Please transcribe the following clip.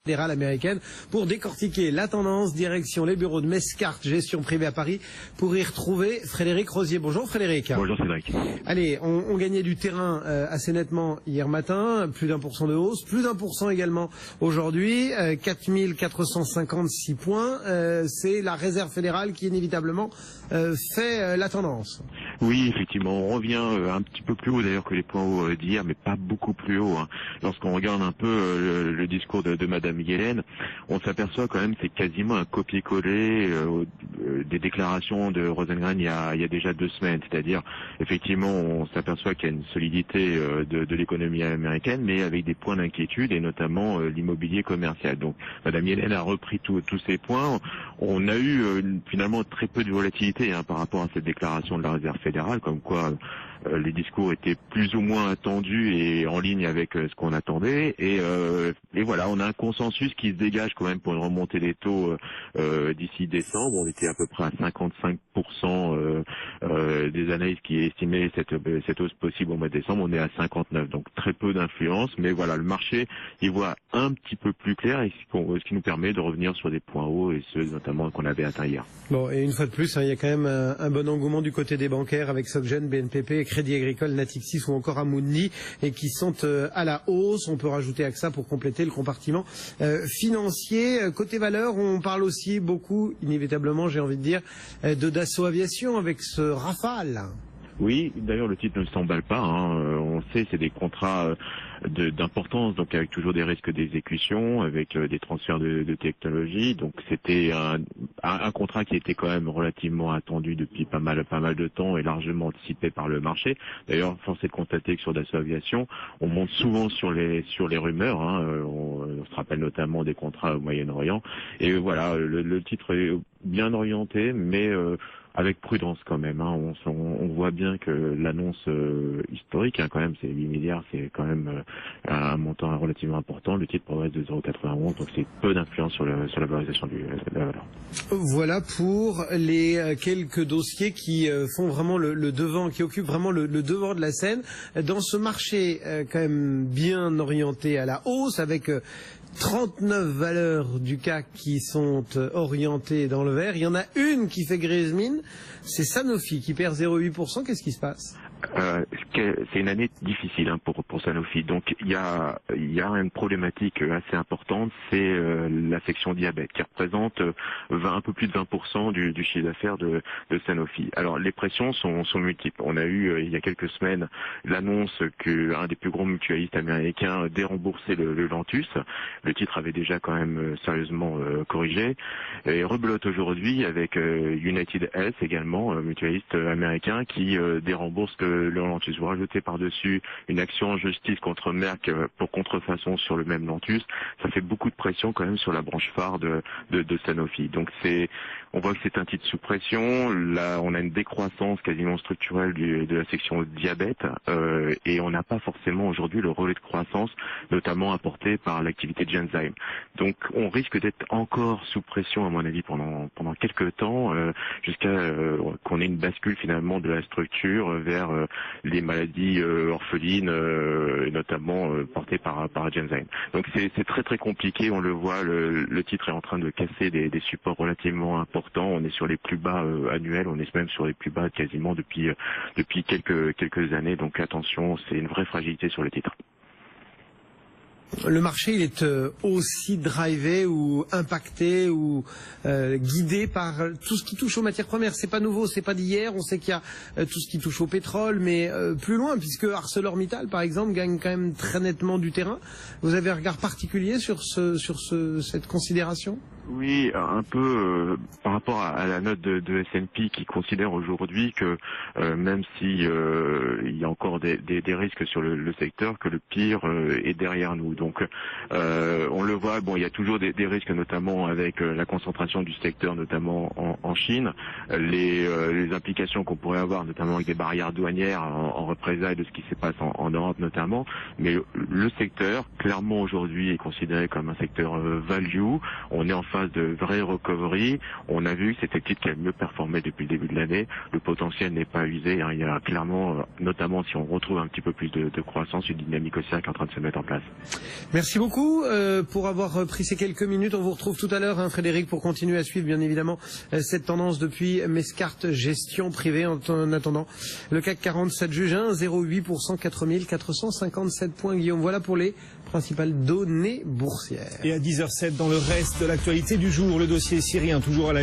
fédérale américaine pour décortiquer la tendance, direction les bureaux de Mescart, gestion privée à Paris, pour y retrouver Frédéric Rosier. Bonjour Frédéric. Bonjour Cédric. Allez, on gagnait du terrain assez nettement hier matin, plus d'1% de hausse, plus d'1% également aujourd'hui, 4456 points. C'est la réserve fédérale qui inévitablement fait la tendance. Oui, effectivement, on revient un petit peu plus haut d'ailleurs que les points hauts d'hier, mais pas beaucoup plus haut. Lorsqu'on regarde un peu le discours de Madame Yellen, on s'aperçoit quand même que c'est quasiment un copier-coller des déclarations de Rosengren il y a déjà 2 semaines. C'est-à-dire, effectivement, on s'aperçoit qu'il y a une solidité de l'économie américaine, mais avec des points d'inquiétude et notamment l'immobilier commercial. Donc, Madame Yellen a repris tous ces points. On a eu finalement très peu de volatilité par rapport à cette déclaration de la Réserve fédérale, comme quoi les discours étaient plus ou moins attendus et en ligne avec ce qu'on attendait. Et voilà, on a un consensus qui se dégage quand même pour une remontée des taux d'ici décembre. On était à peu près à 55% des analystes qui estimaient cette hausse possible au mois de décembre. On est à 59%, donc très peu d'influence. Mais voilà, le marché y voit un petit peu plus clair, et ce qui nous permet de revenir sur des points hauts, et ceux notamment qu'on avait atteints hier. Bon, et une fois de plus, il y a quand même un bon engouement du côté des bancaires avec SocGen, BNPP, Crédit Agricole, Natixis ou encore Amundi, et qui sont à la hausse. On peut rajouter AXA pour compléter le compartiment financier. Côté valeur, on parle aussi beaucoup, inévitablement, j'ai envie de dire, de Dassault Aviation avec ce Rafale. Oui, d'ailleurs le titre ne s'emballe pas. On sait, c'est des contrats d'importance, donc avec toujours des risques d'exécution, avec des transferts de technologie. Donc c'était un contrat qui était quand même relativement attendu depuis pas mal de temps et largement anticipé par le marché. D'ailleurs, force est de constater que sur Dassault Aviation, on monte souvent sur les rumeurs. On se rappelle notamment des contrats au Moyen-Orient. Et voilà, le titre est bien orienté, mais avec prudence quand même. On voit bien que l'annonce historique, quand même, c'est 8 milliards, c'est quand même un montant relativement important. Le titre progresse de 0,91, donc c'est peu d'influence sur la valorisation de la valeur. Voilà pour les quelques dossiers qui font vraiment le devant, qui occupent vraiment le devant de la scène. Dans ce marché quand même bien orienté à la hausse, avec 39 valeurs du CAC qui sont orientées dans le vert. Il y en a une qui fait grise mine, c'est Sanofi qui perd 0,8%. Qu'est-ce qui se passe ? C'est une année difficile pour Sanofi. Donc il y a une problématique assez importante, c'est la section diabète qui représente un peu plus de 20% du chiffre d'affaires de Sanofi. Alors les pressions sont multiples. On a eu il y a quelques semaines l'annonce qu'un des plus gros mutualistes américains déremboursait le Lantus. Le titre avait déjà quand même sérieusement corrigé et rebelote aujourd'hui avec United Health également, mutualiste américain qui dérembourse le Lantus. Vous rajoutez par-dessus une action en justice contre Merck pour contrefaçon sur le même Lantus, ça fait beaucoup de pression quand même sur la branche phare de Sanofi. Donc on voit que c'est un titre sous pression. Là, on a une décroissance quasiment structurelle de la section diabète et on n'a pas forcément aujourd'hui le relais de croissance, notamment apporté par l'activité de Genzyme. Donc on risque d'être encore sous pression, à mon avis, pendant quelques temps, jusqu'à qu'on ait une bascule finalement de la structure vers les maladies orphelines, notamment portées par Genzyme. Donc c'est très très compliqué, on le voit, le titre est en train de casser des supports relativement importants. On est sur les plus bas annuels, on est même sur les plus bas quasiment depuis quelques années. Donc attention, c'est une vraie fragilité sur le titre. Le marché, il est aussi drivé ou impacté ou guidé par tout ce qui touche aux matières premières. C'est pas nouveau, c'est pas d'hier. On sait qu'il y a tout ce qui touche au pétrole, mais plus loin, puisque ArcelorMittal, par exemple, gagne quand même très nettement du terrain. Vous avez un regard particulier sur cette considération ? Oui, un peu par rapport à la note de S&P qui considère aujourd'hui que même si il y a encore des risques sur le secteur, que le pire est derrière nous. Donc on le voit, il y a toujours des risques, notamment avec la concentration du secteur, notamment en Chine, les implications qu'on pourrait avoir, notamment avec des barrières douanières en représailles de ce qui se passe en Europe notamment. Mais le secteur, clairement aujourd'hui, est considéré comme un secteur value. On est en phase de vraie recovery. On a vu que c'était le titre qui a mieux performé depuis le début de l'année. Le potentiel n'est pas usé. Il y a clairement, notamment si on retrouve un petit peu plus de croissance, une dynamique haussière qui est en train de se mettre en place. Merci beaucoup pour avoir pris ces quelques minutes. On vous retrouve tout à l'heure, hein, Frédéric, pour continuer à suivre bien évidemment cette tendance depuis Mescart Gestion Privée. En attendant, le CAC 47 juge 0,8%, 4457 points. Guillaume, voilà pour les principales données boursières. Et à 10h07, dans le reste de l'actualité du jour, le dossier syrien toujours à la